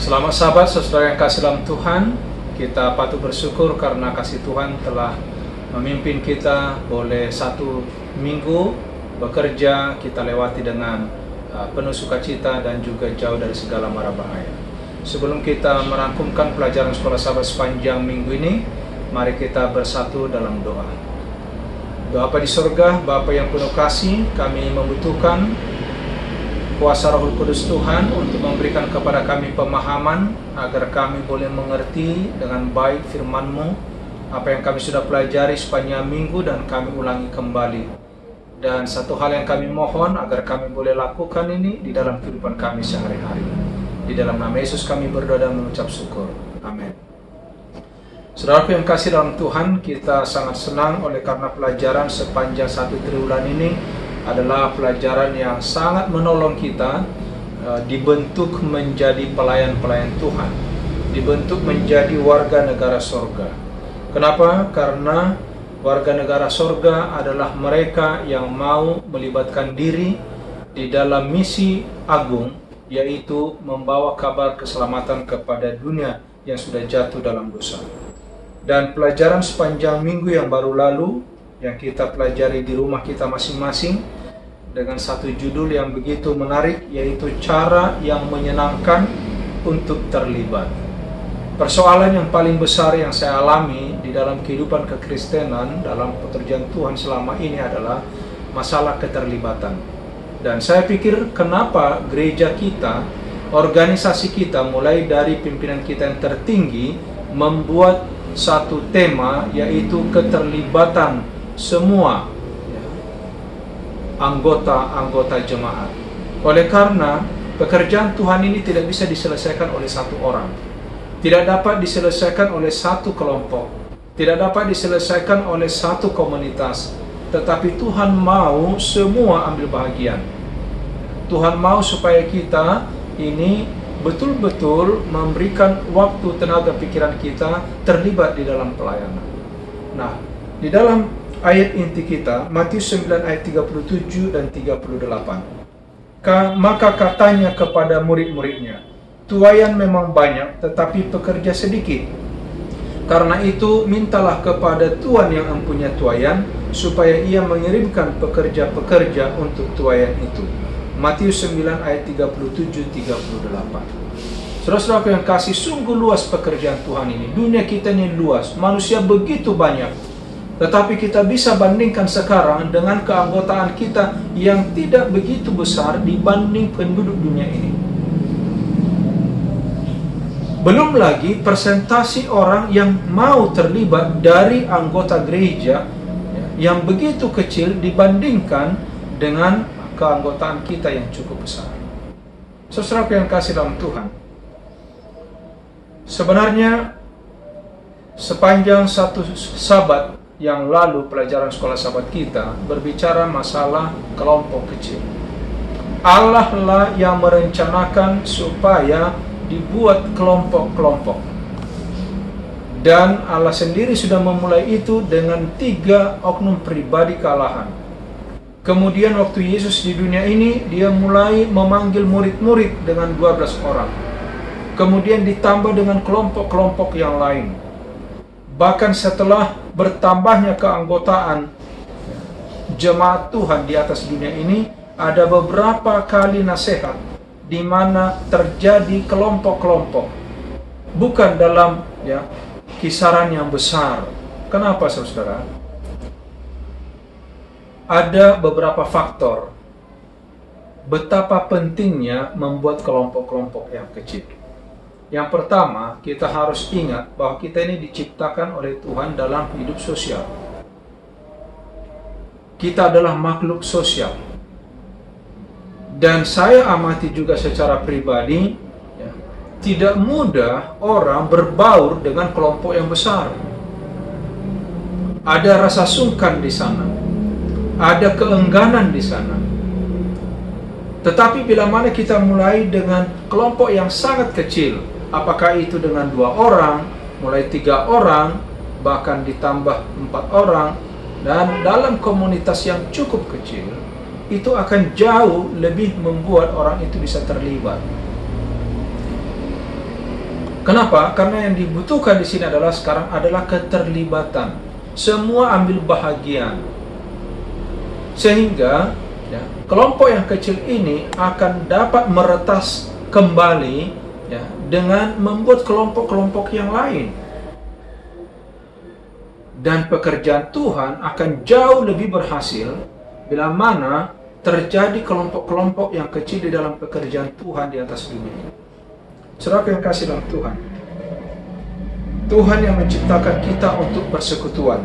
Selamat sahabat, saudara yang kasih dalam Tuhan. Kita patut bersyukur karena kasih Tuhan telah memimpin kita boleh satu minggu bekerja, kita lewati dengan penuh sukacita dan juga jauh dari segala mara bahaya. Sebelum kita merangkumkan pelajaran sekolah sahabat sepanjang minggu ini, mari kita bersatu dalam doa. Doa Bapa di surga, Bapa yang penuh kasih, kami membutuhkan kuasa Roh Kudus Tuhan untuk memberikan kepada kami pemahaman agar kami boleh mengerti dengan baik firman-Mu apa yang kami sudah pelajari sepanjang minggu dan kami ulangi kembali. Dan satu hal yang kami mohon agar kami boleh lakukan ini di dalam kehidupan kami sehari-hari. Di dalam nama Yesus kami berdoa dan mengucap syukur. Amin. Saudaraku yang kasih dalam Tuhan, kita sangat senang oleh karena pelajaran sepanjang satu triwulan ini adalah pelajaran yang sangat menolong kita dibentuk menjadi pelayan-pelayan Tuhan, dibentuk menjadi warga negara sorga. Kenapa? Karena warga negara sorga adalah mereka yang mau melibatkan diri di dalam misi agung, yaitu membawa kabar keselamatan kepada dunia yang sudah jatuh dalam dosa. Dan pelajaran sepanjang minggu yang baru lalu yang kita pelajari di rumah kita masing-masing dengan satu judul yang begitu menarik, yaitu cara yang menyenangkan untuk terlibat. Persoalan yang paling besar yang saya alami di dalam kehidupan kekristenan dalam pekerjaan Tuhan selama ini adalah masalah keterlibatan. Dan saya pikir kenapa gereja kita, organisasi kita, mulai dari pimpinan kita yang tertinggi membuat satu tema, yaitu keterlibatan semua anggota jemaat. Oleh karena pekerjaan Tuhan ini tidak bisa diselesaikan oleh satu orang, tidak dapat diselesaikan oleh satu kelompok, tidak dapat diselesaikan oleh satu komunitas, tetapi Tuhan mau semua ambil bahagian. Tuhan mau supaya kita ini betul-betul memberikan waktu, tenaga, pikiran kita terlibat di dalam pelayanan. Nah, di dalam ayat inti kita, Matius 9 ayat 37 dan 38. Maka katanya kepada murid-muridnya, tuaian memang banyak, tetapi pekerja sedikit. Karena itu, mintalah kepada Tuhan yang mempunyai tuaian, supaya ia mengirimkan pekerja-pekerja untuk tuaian itu. Matius 9 ayat 37-38. Saudara-saudara yang kasih, sungguh luas pekerjaan Tuhan ini. Dunia kita ini luas, manusia begitu banyak. Tetapi kita bisa bandingkan sekarang dengan keanggotaan kita yang tidak begitu besar dibanding penduduk dunia ini. Belum lagi persentase orang yang mau terlibat dari anggota gereja yang begitu kecil dibandingkan dengan keanggotaan kita yang cukup besar. Saudara yang kasih dalam Tuhan, sebenarnya sepanjang satu sabat yang lalu pelajaran sekolah sahabat kita berbicara masalah kelompok kecil. Allah lah yang merencanakan supaya dibuat kelompok-kelompok. Dan Allah sendiri sudah memulai itu dengan 3 oknum pribadi kealahan. Kemudian waktu Yesus di dunia ini, dia mulai memanggil murid-murid dengan 12 orang. Kemudian ditambah dengan kelompok-kelompok yang lain. Bahkan setelah bertambahnya keanggotaan jemaat Tuhan di atas dunia ini, ada beberapa kali nasihat di mana terjadi kelompok-kelompok, bukan dalam kisaran yang besar. Kenapa, saudara? Ada beberapa faktor betapa pentingnya membuat kelompok-kelompok yang kecil. Yang pertama, kita harus ingat bahwa kita ini diciptakan oleh Tuhan dalam hidup sosial. Kita adalah makhluk sosial. Dan saya amati juga secara pribadi, tidak mudah orang berbaur dengan kelompok yang besar. Ada rasa sungkan di sana. Ada keengganan di sana. Tetapi bila mana kita mulai dengan kelompok yang sangat kecil, apakah itu dengan 2 orang, mulai 3 orang, bahkan ditambah 4 orang, dan dalam komunitas yang cukup kecil, itu akan jauh lebih membuat orang itu bisa terlibat. Kenapa? Karena yang dibutuhkan di sini adalah sekarang adalah keterlibatan. Semua ambil bahagian. Sehingga ya, kelompok yang kecil ini akan dapat meretas kembali ya, dengan membuat kelompok-kelompok yang lain. Dan pekerjaan Tuhan akan jauh lebih berhasil bila mana terjadi kelompok-kelompok yang kecil di dalam pekerjaan Tuhan di atas dunia. Saudara yang kasih dalam Tuhan, Tuhan yang menciptakan kita untuk persekutuan.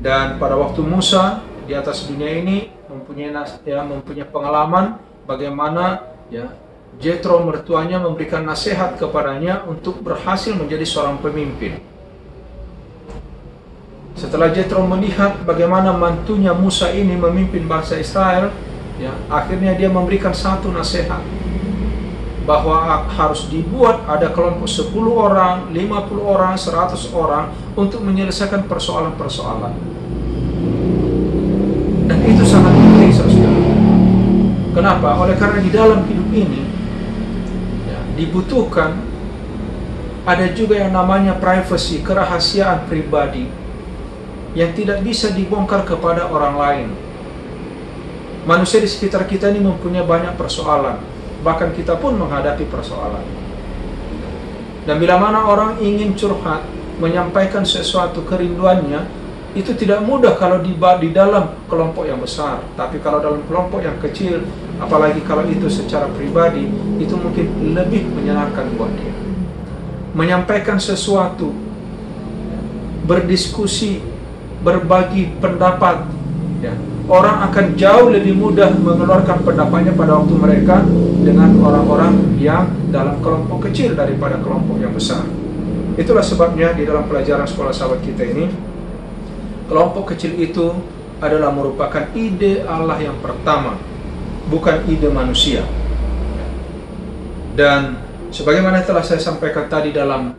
Dan pada waktu Musa di atas dunia ini mempunyai pengalaman bagaimana ya Jethro mertuanya memberikan nasihat kepadanya untuk berhasil menjadi seorang pemimpin. Setelah Jethro melihat bagaimana mantunya Musa ini memimpin bangsa Israel, ya, akhirnya dia memberikan satu nasihat bahwa harus dibuat ada kelompok 10 orang, 50 orang, 100 orang untuk menyelesaikan persoalan-persoalan. Dan itu sangat penting, saudara. Kenapa? Oleh karena di dalam hidup ini ya, dibutuhkan ada juga yang namanya privacy, kerahasiaan pribadi yang tidak bisa dibongkar kepada orang lain. Manusia di sekitar kita ini mempunyai banyak persoalan, bahkan kita pun menghadapi persoalan. Dan bila mana orang ingin curhat, menyampaikan sesuatu kerinduannya, itu tidak mudah kalau di dalam kelompok yang besar. Tapi kalau dalam kelompok yang kecil, apalagi kalau itu secara pribadi, itu mungkin lebih menyenangkan buat dia. Menyampaikan sesuatu, berdiskusi, berbagi pendapat, ya, orang akan jauh lebih mudah mengeluarkan pendapatnya pada waktu mereka dengan orang-orang yang dalam kelompok kecil daripada kelompok yang besar. Itulah sebabnya di dalam pelajaran sekolah sahabat kita ini, kelompok kecil itu adalah merupakan ide Allah yang pertama, bukan ide manusia. Dan sebagaimana telah saya sampaikan tadi dalam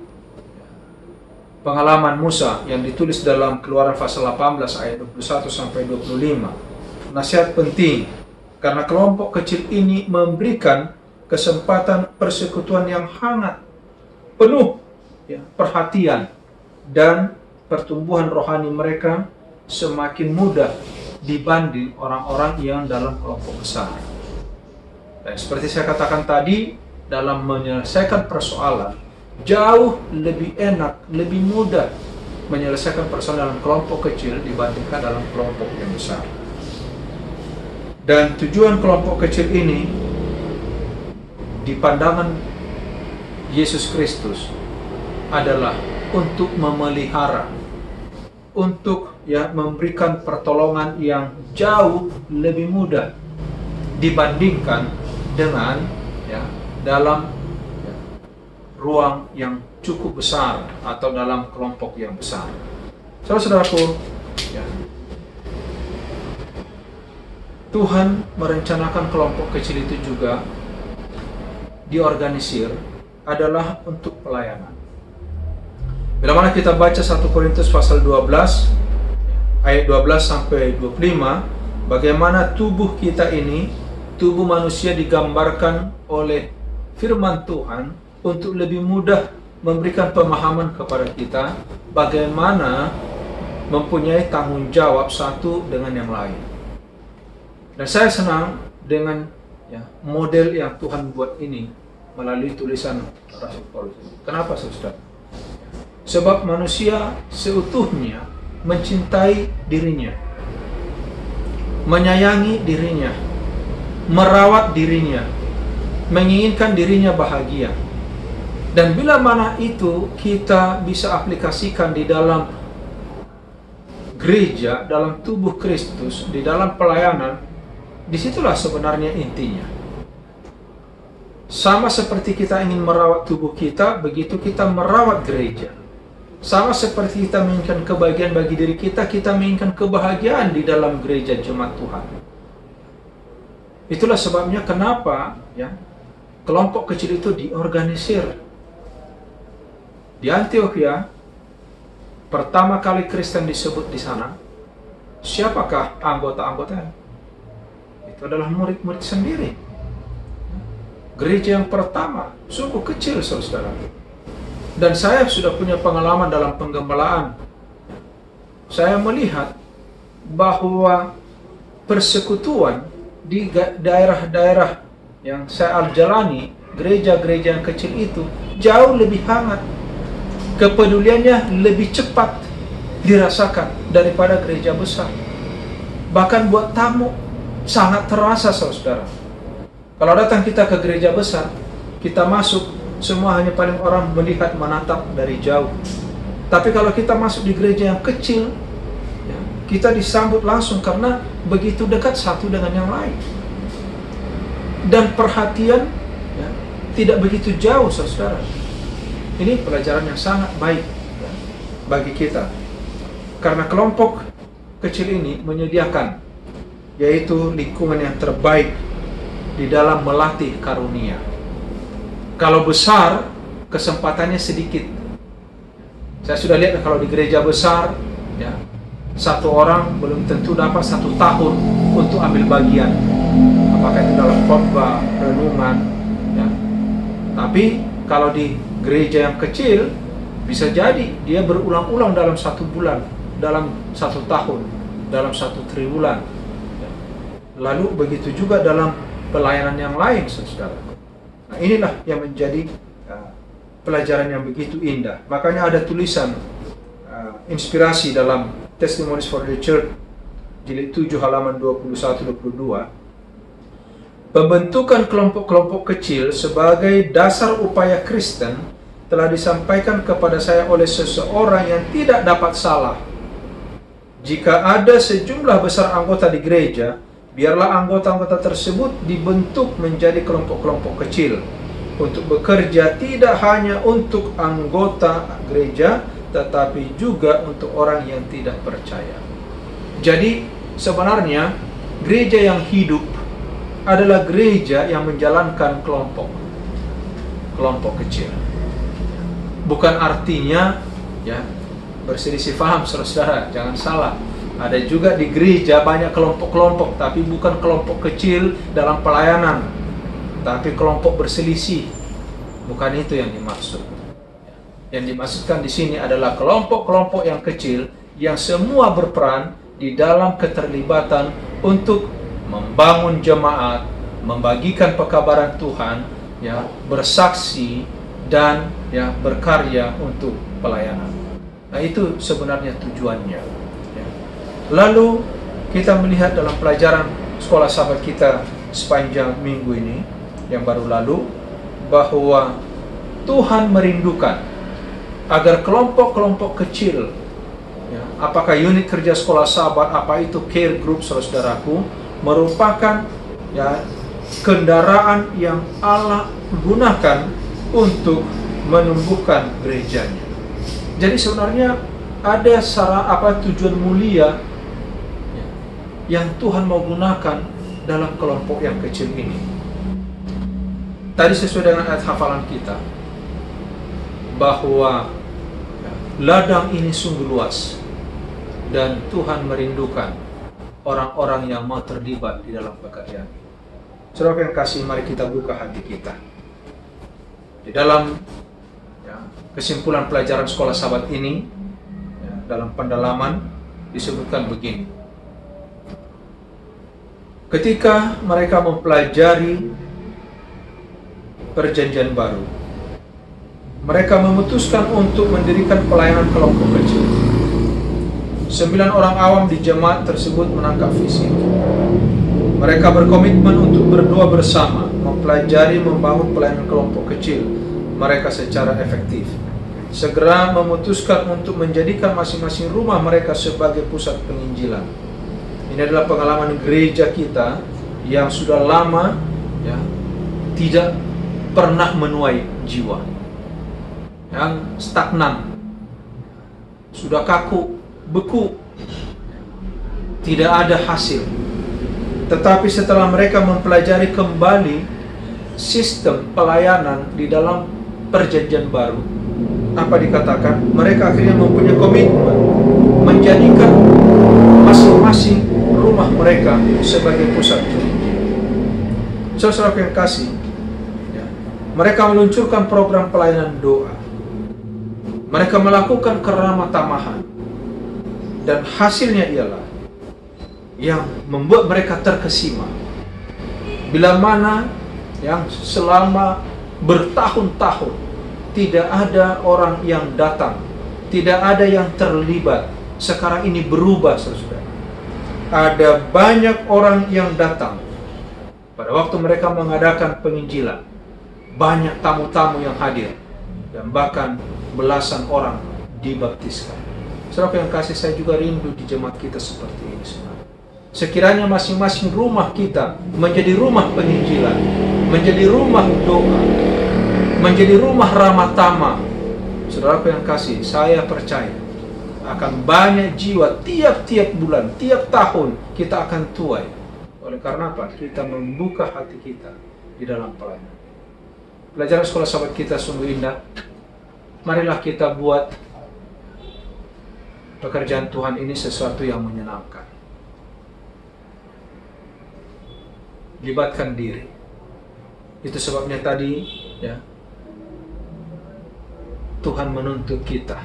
pengalaman Musa yang ditulis dalam Keluaran pasal 18 ayat 21 sampai 25. Nasihat penting karena kelompok kecil ini memberikan kesempatan persekutuan yang hangat, penuh ya, perhatian, dan pertumbuhan rohani mereka semakin mudah dibanding orang-orang yang dalam kelompok besar. Dan seperti saya katakan tadi, dalam menyelesaikan persoalan jauh lebih enak, lebih mudah menyelesaikan persoalan dalam kelompok kecil dibandingkan dalam kelompok yang besar. Dan tujuan kelompok kecil ini di pandangan Yesus Kristus adalah untuk memelihara, untuk ya memberikan pertolongan yang jauh lebih mudah dibandingkan dengan ya dalam ruang yang cukup besar atau dalam kelompok yang besar. Saudara-saudaraku, ya, Tuhan merencanakan kelompok kecil itu juga diorganisir adalah untuk pelayanan. Bila mana kita baca 1 Korintus pasal 12 ayat 12 sampai 25, bagaimana tubuh kita ini, tubuh manusia digambarkan oleh firman Tuhan untuk lebih mudah memberikan pemahaman kepada kita bagaimana mempunyai tanggung jawab satu dengan yang lain. Dan saya senang dengan ya, model yang Tuhan buat ini melalui tulisan Rasul Paulus. Kenapa, saudara? Sebab manusia seutuhnya mencintai dirinya, menyayangi dirinya, merawat dirinya, menginginkan dirinya bahagia. Dan bila mana itu kita bisa aplikasikan di dalam gereja, dalam tubuh Kristus, di dalam pelayanan, disitulah sebenarnya intinya. Sama seperti kita ingin merawat tubuh kita, begitu kita merawat gereja. Sama seperti kita menginginkan kebahagiaan bagi diri kita, kita menginginkan kebahagiaan di dalam gereja jemaat Tuhan. Itulah sebabnya kenapa ya kelompok kecil itu diorganisir. Di Antioquia, pertama kali Kristen disebut di sana, siapakah anggota-anggotanya? Itu adalah murid-murid sendiri. Gereja yang pertama, sungguh kecil, saudara. Dan saya sudah punya pengalaman dalam penggembalaan. Saya melihat bahwa persekutuan di daerah-daerah yang saya jalani, gereja-gereja yang kecil itu jauh lebih hangat. Kepeduliannya lebih cepat dirasakan daripada gereja besar. Bahkan buat tamu sangat terasa, saudara. Kalau datang kita ke gereja besar, kita masuk, semua hanya paling orang melihat, menatap dari jauh. Tapi kalau kita masuk di gereja yang kecil, ya, kita disambut langsung karena begitu dekat satu dengan yang lain. Dan perhatian ya, tidak begitu jauh, saudara. Ini pelajaran yang sangat baik ya, bagi kita. Karena kelompok kecil ini menyediakan, yaitu lingkungan yang terbaik di dalam melatih karunia. Kalau besar, kesempatannya sedikit. Saya sudah lihat kalau di gereja besar, ya, satu orang belum tentu dapat 1 tahun untuk ambil bagian. Apakah itu dalam khotbah, renungan, ya. Tapi kalau di gereja yang kecil, bisa jadi dia berulang-ulang dalam 1 bulan, dalam 1 tahun, dalam 1 triwulan. Ya. Lalu begitu juga dalam pelayanan yang lain, saudara. Nah, inilah yang menjadi pelajaran yang begitu indah. Makanya ada tulisan inspirasi dalam Testimonies for the Church jilid 7 halaman 21-22. Pembentukan kelompok-kelompok kecil sebagai dasar upaya Kristen telah disampaikan kepada saya oleh seseorang yang tidak dapat salah. Jika ada sejumlah besar anggota di gereja, biarlah anggota-anggota tersebut dibentuk menjadi kelompok-kelompok kecil untuk bekerja tidak hanya untuk anggota gereja, tetapi juga untuk orang yang tidak percaya. Jadi sebenarnya gereja yang hidup adalah gereja yang menjalankan kelompok kecil. Bukan artinya ya berselisih paham, saudara, jangan salah. Ada juga di gereja banyak kelompok-kelompok, tapi bukan kelompok kecil dalam pelayanan, tapi kelompok berselisih. Bukan itu yang dimaksud. Yang dimaksudkan di sini adalah kelompok-kelompok yang kecil yang semua berperan di dalam keterlibatan untuk membangun jemaat, membagikan pekabaran Tuhan, ya, bersaksi dan ya berkarya untuk pelayanan. Nah, itu sebenarnya tujuannya. Lalu kita melihat dalam pelajaran sekolah sahabat kita sepanjang minggu ini yang baru lalu, bahwa Tuhan merindukan agar kelompok-kelompok kecil, ya, apakah unit kerja sekolah sahabat, apa itu care group, saudaraku, merupakan ya kendaraan yang Allah gunakan untuk menumbuhkan gerejanya. Jadi sebenarnya ada tujuan mulia yang Tuhan mau gunakan dalam kelompok yang kecil ini. Tadi sesuai dengan ayat hafalan kita, bahwa ladang ini sungguh luas dan Tuhan merindukan orang-orang yang mau terlibat di dalam pekerjaan. Saudara yang kasih, mari kita buka hati kita. Di dalam kesimpulan pelajaran sekolah sahabat ini, dalam pendalaman disebutkan begini. Ketika mereka mempelajari perjanjian baru, mereka memutuskan untuk mendirikan pelayanan kelompok kecil. 9 orang awam di jemaat tersebut menangkap visi itu. Mereka berkomitmen untuk berdoa bersama, mempelajari membangun pelayanan kelompok kecil mereka secara efektif. Segera memutuskan untuk menjadikan masing-masing rumah mereka sebagai pusat penginjilan. Ini adalah pengalaman gereja kita yang sudah lama ya, tidak pernah menuai jiwa, yang stagnan, sudah kaku, beku, tidak ada hasil. Tetapi setelah mereka mempelajari kembali sistem pelayanan di dalam perjanjian baru, apa dikatakan? Mereka akhirnya mempunyai komitmen menjadikan masing-masing rumah mereka sebagai pusat penginjilan. Saudara yang kasih, ya, mereka meluncurkan program pelayanan doa. Mereka melakukan keramah tamahan, dan hasilnya ialah yang membuat mereka terkesima. Bila mana yang selama bertahun-tahun tidak ada orang yang datang, tidak ada yang terlibat, sekarang ini berubah, saudara. Ada banyak orang yang datang. Pada waktu mereka mengadakan penginjilan, banyak tamu-tamu yang hadir, dan bahkan belasan orang dibaptiskan. Saudara yang kasih, saya juga rindu di jemaat kita seperti ini, saudara. Sekiranya masing-masing rumah kita menjadi rumah penginjilan, menjadi rumah doa, menjadi rumah ramah tamah. Saudara yang kasih, saya percaya akan banyak jiwa tiap-tiap bulan, tiap tahun kita akan tuai. Oleh karena apa? Kita membuka hati kita di dalam pelayanan. Pelajaran sekolah sahabat kita sungguh indah. Marilah kita buat pekerjaan Tuhan ini sesuatu yang menyenangkan. Libatkan diri. Itu sebabnya tadi, ya, Tuhan menuntut kita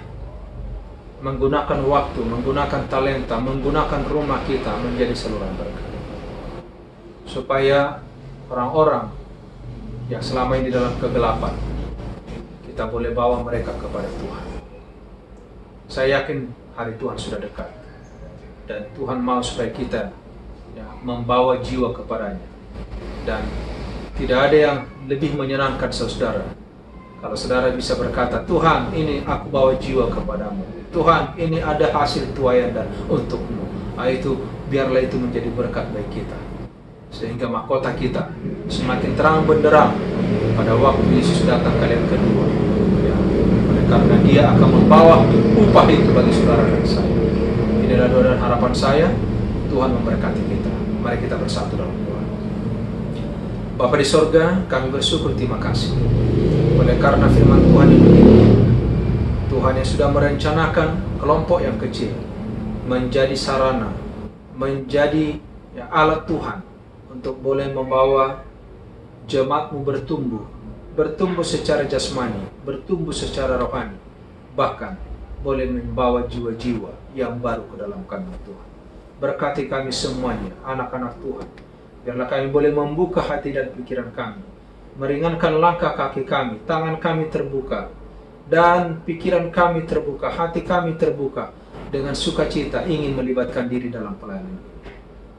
menggunakan waktu, menggunakan talenta, menggunakan rumah kita menjadi saluran berkat, supaya orang-orang yang selama ini dalam kegelapan, kita boleh bawa mereka kepada Tuhan. Saya yakin hari Tuhan sudah dekat, dan Tuhan mau supaya kita, ya, membawa jiwa kepadanya. Dan tidak ada yang lebih menyenangkan, saudara, kalau saudara bisa berkata, Tuhan, ini aku bawa jiwa kepadamu. Tuhan, ini ada hasil tuaian dan untukmu. Itu biarlah itu menjadi berkat bagi kita, sehingga mahkota kita semakin terang benderang pada waktu Yesus datang kali yang kedua. Ya, karena Dia akan membawa upah itu bagi saudara dan saya. Inilah doa dan harapan saya. Tuhan memberkati kita. Mari kita bersatu dalam doa. Bapa di sorga, kami bersyukur, terima kasih oleh karena firman Tuhan ini. Tuhan yang sudah merencanakan kelompok yang kecil menjadi sarana, menjadi, ya, alat Tuhan untuk boleh membawa jemaat-Mu bertumbuh secara jasmani, bertumbuh secara rohani, bahkan boleh membawa jiwa-jiwa yang baru ke dalam kami, Tuhan. Berkati kami semuanya, anak-anak Tuhan. Biarlah kami boleh membuka hati dan pikiran kami, meringankan langkah kaki kami, tangan kami terbuka, dan pikiran kami terbuka, hati kami terbuka, dengan sukacita ingin melibatkan diri dalam pelayanan.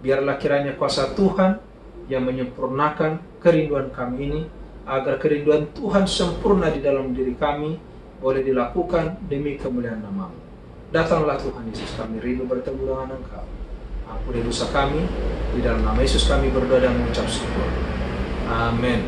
Biarlah kiranya kuasa Tuhan yang menyempurnakan kerinduan kami ini, agar kerinduan Tuhan sempurna di dalam diri kami, boleh dilakukan demi kemuliaan nama-Mu. Datanglah Tuhan Yesus, kami rindu bertemu dengan Engkau. Ampuni dosa kami, di dalam nama Yesus kami berdoa dan mengucap syukur. Amin.